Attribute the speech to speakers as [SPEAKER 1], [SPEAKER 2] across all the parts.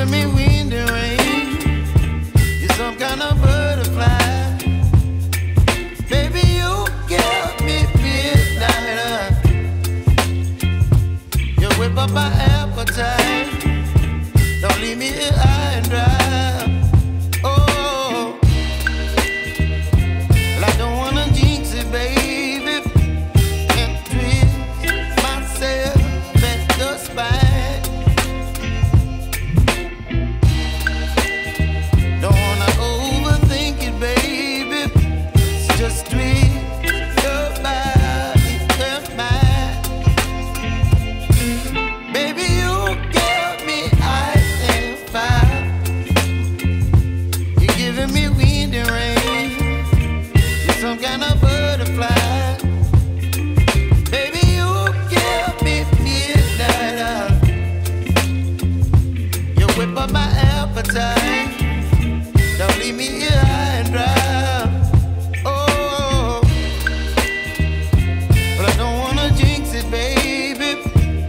[SPEAKER 1] giving me wind and rain. You're some kind of butterfly. Baby, you give me midnight. You whip up my appetite. Don't leave me here high and dry. Oh, well, I don't wanna jinx it, baby, and twist myself at the spine. Don't wanna overthink it, baby. It's just twist your body and mine. Baby, you give me ice and fire. You're giving me wind and rain. You're some kind of butterfly. Baby, you give me midnight. You whip up my appetite. Don't leave me here high and dry. Oh, but I don't wanna jinx it, baby.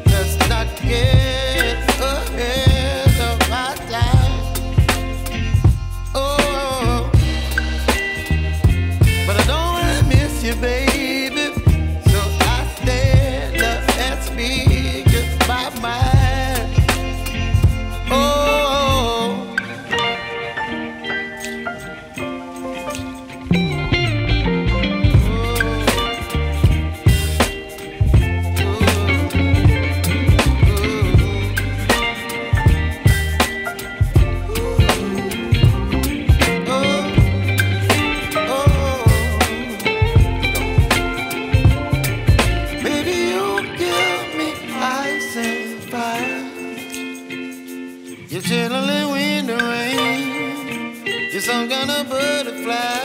[SPEAKER 1] Let's not get ahead of my time. Oh, but I don't wanna miss you, baby. So I stand up and speak just my mind. Oh. Baby, you give me ice and fire. You're chilling wind and rain. You're some kind of butterfly.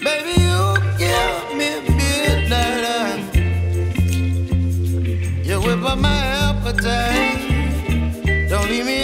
[SPEAKER 1] Baby, you give me midnight. You whip up my appetite. Don't leave me